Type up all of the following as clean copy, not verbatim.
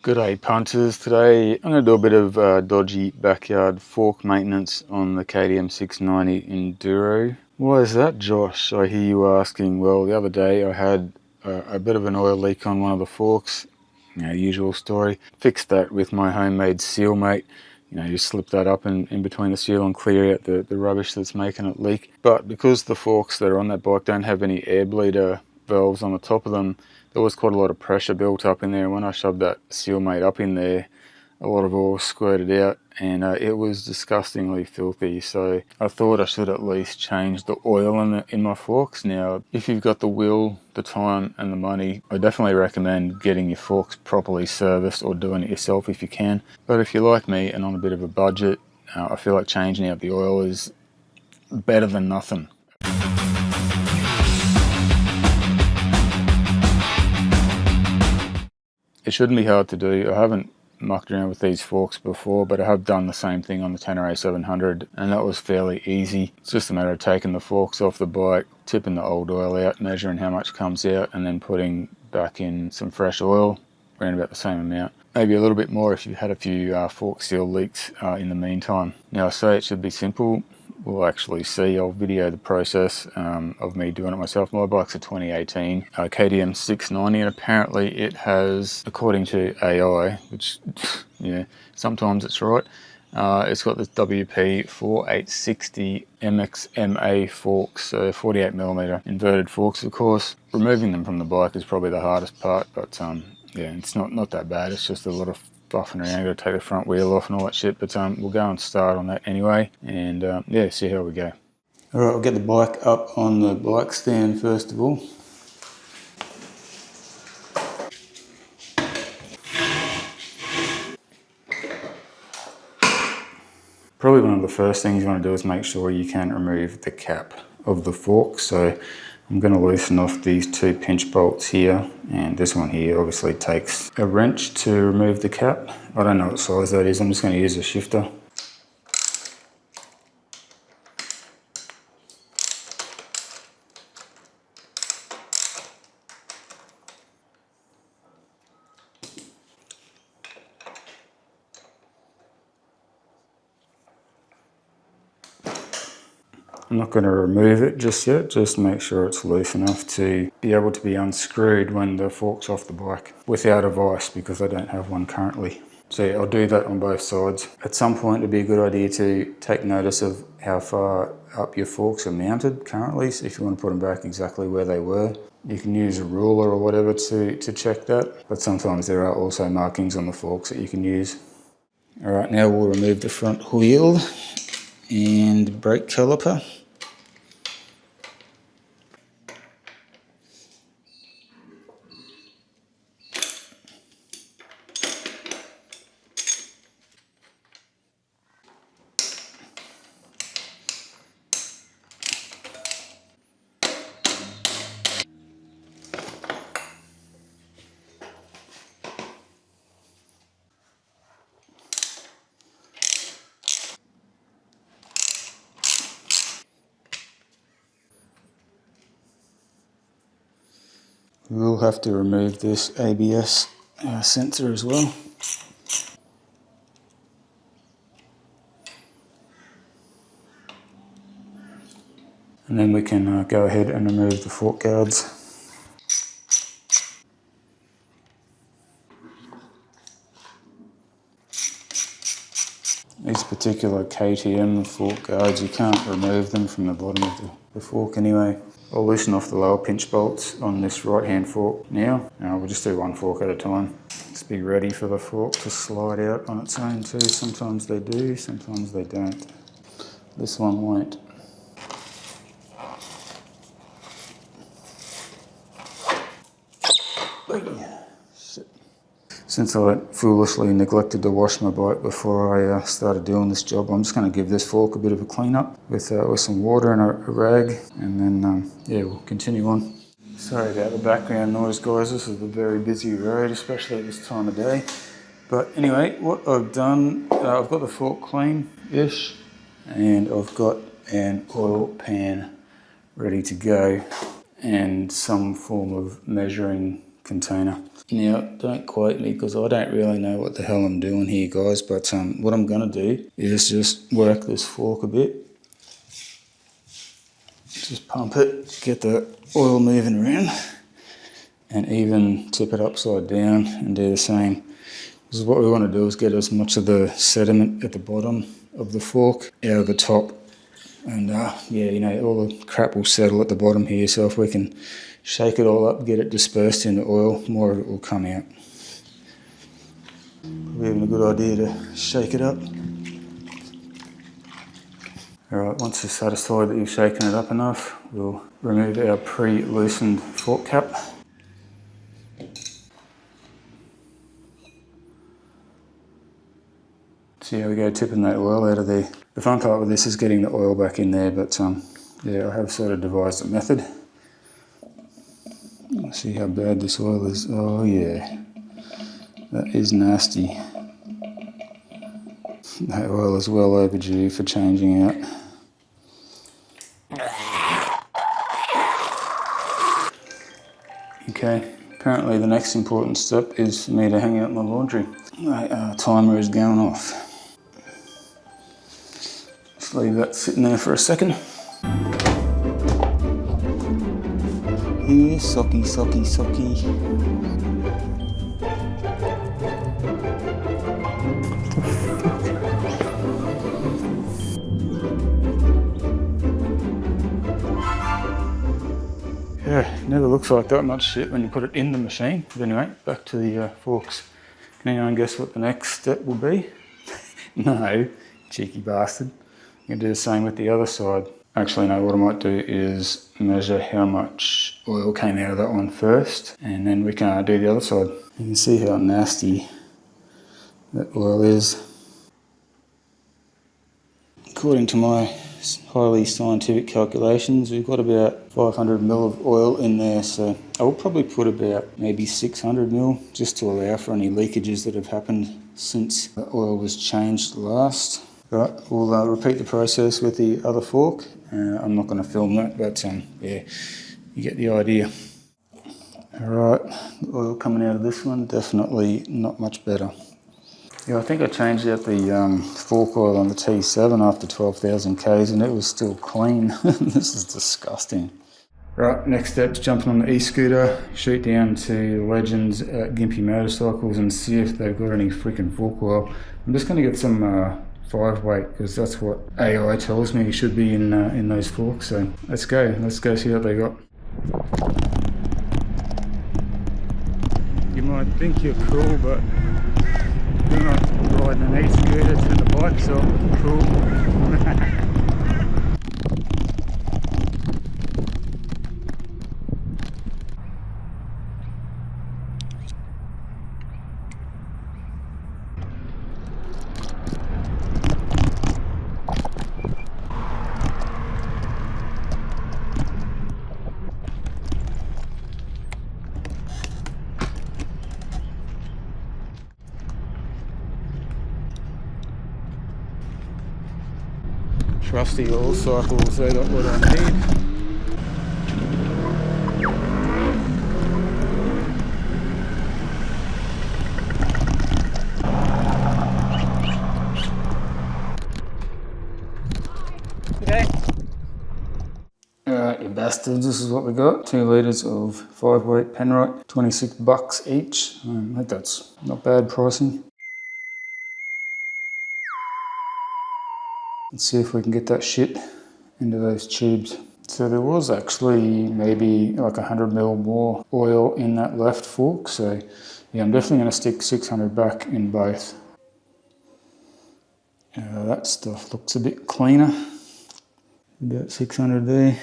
G'day punters. Today I'm going to do a bit of dodgy backyard fork maintenance on the KTM 690 Enduro. Why is that, Josh? I hear you asking. Well, the other day I had a bit of an oil leak on one of the forks. Usual story. Fixed that with my homemade seal mate. You slip that up in between the seal and clear out the rubbish that's making it leak. But because the forks that are on that bike don't have any air bleeder valves on the top of them, there was quite a lot of pressure built up in there. When I shoved that seal mate up in there, a lot of oil squirted out, and it was disgustingly filthy. So I thought I should at least change the oil in my forks. Now, if you've got the will, the time and the money, I definitely recommend getting your forks properly serviced or doing it yourself if you can. But if you're like me and on a bit of a budget, I feel like changing out the oil is better than nothing. It shouldn't be hard to do. I haven't mucked around with these forks before, but I have done the same thing on the Tenere 700, and that was fairly easy. It's just a matter of taking the forks off the bike, tipping the old oil out, measuring how much comes out, and then putting back in some fresh oil, around about the same amount. Maybe a little bit more if you've had a few fork seal leaks in the meantime. Now, I say it should be simple. We'll actually see. I'll video the process of me doing it myself. My bike's a 2018 KTM 690, and apparently it has, according to AI, which, yeah, sometimes it's right, it's got this WP 4860 MXMA forks, so 48mm inverted forks. Of course, removing them from the bike is probably the hardest part, but yeah, it's not that bad. It's just a lot of buffing around, got to take the front wheel off and all that shit, but we'll go and start on that anyway, and yeah, see how we go. Alright, we'll get the bike up on the bike stand first of all. Probably one of the first things you want to do is make sure you can remove the cap of the fork. So I'm going to loosen off these two pinch bolts here, and this one here obviously takes a wrench to remove the cap. I don't know what size that is, I'm just going to use a shifter. I'm not going to remove it just yet, just make sure it's loose enough to be able to be unscrewed when the fork's off the bike without a vise, because I don't have one currently. So yeah, I'll do that on both sides. At some point it'd be a good idea to take notice of how far up your forks are mounted currently, so if you want to put them back exactly where they were. You can use a ruler or whatever to check that, but sometimes there are also markings on the forks that you can use. Alright, now we'll remove the front wheel and brake caliper. We will have to remove this ABS sensor as well. And then we can go ahead and remove the fork guards. These particular KTM fork guards, you can't remove them from the bottom of the fork anyway. I'll loosen off the lower pinch bolts on this right hand fork now. We'll just do one fork at a time. Just be ready for the fork to slide out on its own too. Sometimes they do, sometimes they don't. This one won't. Shit. Since I foolishly neglected to wash my bike before I started doing this job, I'm just going to give this fork a bit of a clean up with some water and a rag, and then yeah, we'll continue on. Sorry about the background noise, guys. This is a very busy road, especially at this time of day. But anyway, what I've done, I've got the fork clean-ish, and I've got an oil pan ready to go, and some form of measuring container. Now, don't quote me because I don't really know what the hell I'm doing here, guys, but what I'm going to do is just work this fork a bit. Just pump it, get the oil moving around, and even tip it upside down and do the same. Because what we want to do is get as much of the sediment at the bottom of the fork out of the top. And yeah, you know, all the crap will settle at the bottom here, so if we can shake it all up, get it dispersed in the oil, more of it will come out. Probably even a good idea to shake it up. Alright, once you're satisfied that you've shaken it up enough, we'll remove our pre-loosened fork cap. See how we go tipping that oil out of there. The fun part with this is getting the oil back in there, but yeah, I have sort of devised a method. Let's see how bad this oil is. Oh yeah, that is nasty. That oil is well overdue for changing out. Okay, apparently the next important step is for me to hang out my laundry. My timer is going off. Just leave that sitting there for a second. Here, socky, socky, socky. Yeah, never looks like that much shit when you put it in the machine. But anyway, back to the forks. Can anyone guess what the next step will be? No, cheeky bastard. I'm going to do the same with the other side. Actually, no, what I might do is measure how much oil came out of that one first, and then we can do the other side. You can see how nasty that oil is. According to my highly scientific calculations, we've got about 500 ml of oil in there, so I will probably put about maybe 600 ml just to allow for any leakages that have happened since the oil was changed last. Right, we'll repeat the process with the other fork. I'm not going to film that, but yeah, you get the idea. Alright, the oil coming out of this one, definitely not much better. Yeah, I think I changed out the fork oil on the T7 after 12,000 Ks and it was still clean. This is disgusting. Right, next step's jumping on the e-scooter, shoot down to Legends at Gimpy Motorcycles and see if they've got any freaking fork oil. I'm just going to get some 5-weight because that's what AI tells me should be in those forks. So let's go see what they got. You might think you're cool, but you're not riding an e-scooter to the bike shop. Cool. Trusty all cycles, they got what I need. Alright, you bastards, this is what we got. 2 litres of 5-weight Penrite, $26 each. I think that's not bad pricing. Let's see if we can get that shit into those tubes. So there was actually maybe like 100 ml more oil in that left fork. So yeah, I'm definitely going to stick 600 back in both. That stuff looks a bit cleaner. About 600 there.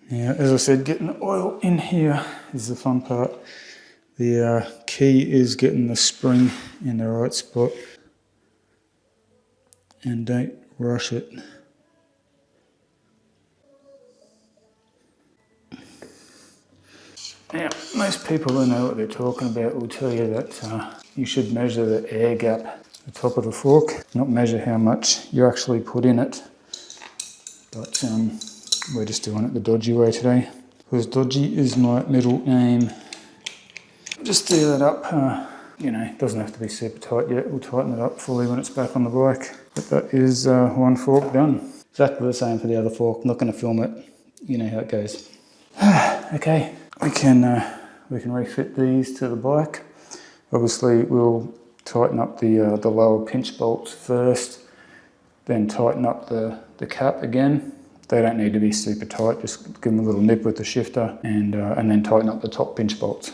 Now, as I said, getting the oil in here is the fun part. The key is getting the spring in the right spot. And don't rush it. Now, most people who know what they're talking about will tell you that you should measure the air gap at the top of the fork, not measure how much you actually put in it. But we're just doing it the dodgy way today. Because dodgy is my middle name. just do that up. You know, it doesn't have to be super tight yet. We'll tighten it up fully when it's back on the bike. But that is one fork done. Exactly the same for the other fork. I'm not going to film it. You know how it goes. Okay, we can refit these to the bike. Obviously, we'll tighten up the lower pinch bolts first, then tighten up the cap again. They don't need to be super tight. Just give them a little nip with the shifter, and then tighten up the top pinch bolts.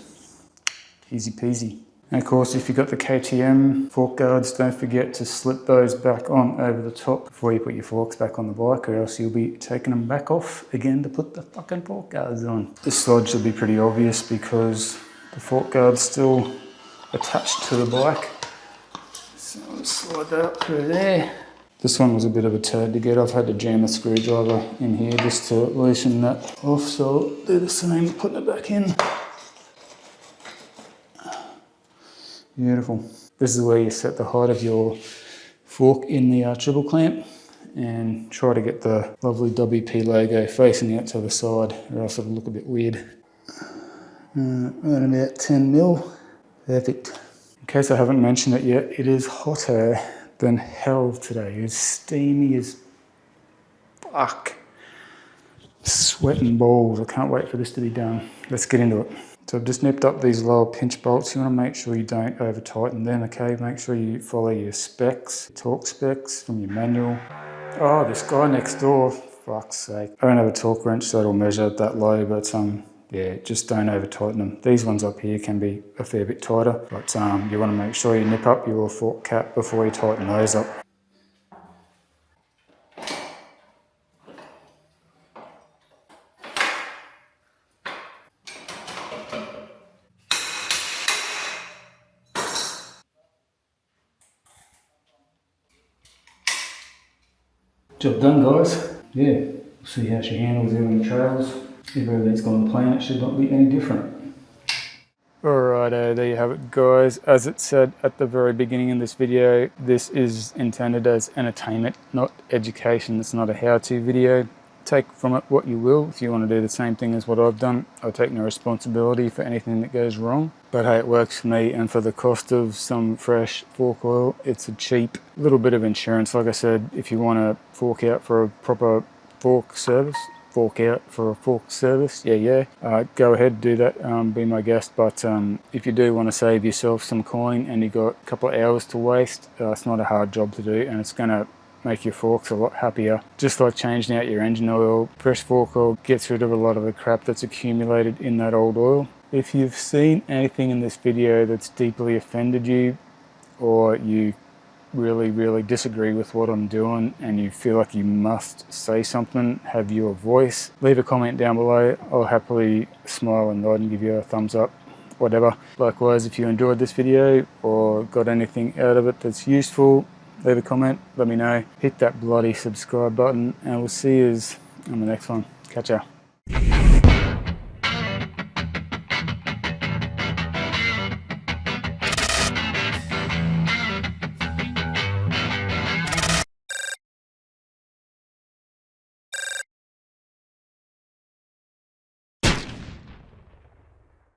Easy peasy. And of course, if you've got the KTM fork guards, don't forget to slip those back on over the top before you put your forks back on the bike, or else you'll be taking them back off again to put the fucking fork guards on. The slide should be pretty obvious because the fork guard's still attached to the bike. So I'll slide that up through there. This one was a bit of a turd to get. I've had to jam a screwdriver in here just to loosen that off, so I'll do the same, putting it back in. Beautiful. This is where you set the height of your fork in the triple clamp and try to get the lovely WP logo facing out to the side, or else it'll look a bit weird. Right about 10 mil. Perfect. In case I haven't mentioned it yet, it is hotter than hell today. It's steamy as fuck. Sweating balls. I can't wait for this to be done. Let's get into it. So I've just nipped up these lower pinch bolts. You want to make sure you don't over tighten them, okay? Make sure you follow your specs, torque specs from your manual. Oh, this guy next door, fuck's sake. I don't have a torque wrench so it'll measure that low, but yeah, just don't over tighten them. These ones up here can be a fair bit tighter, but you want to make sure you nip up your fork cap before you tighten those up. Job done, guys. Yeah, we'll see how she handles it on the trails. If everything's gone to plan, it should not be any different. Alrighto, there you have it, guys. As it said at the very beginning of this video, this is intended as entertainment, not education. It's not a how-to video. Take from it what you will. If you want to do the same thing as what I've done, I'll take no responsibility for anything that goes wrong. But hey, it works for me, and for the cost of some fresh fork oil, it's a cheap little bit of insurance. Like I said, if you want to fork out for a proper fork service, go ahead, do that, be my guest. But if you do want to save yourself some coin and you've got a couple of hours to waste, it's not a hard job to do, and it's going to make your forks a lot happier. Just like changing out your engine oil, fresh fork oil gets rid of a lot of the crap that's accumulated in that old oil. If you've seen anything in this video that's deeply offended you, or you really disagree with what I'm doing and you feel like you must say something, have your voice, leave a comment down below. I'll happily smile and nod and give you a thumbs up, whatever. Likewise, if you enjoyed this video or got anything out of it that's useful, leave a comment, let me know. Hit that bloody subscribe button, and we'll see you on the next one. Catch ya.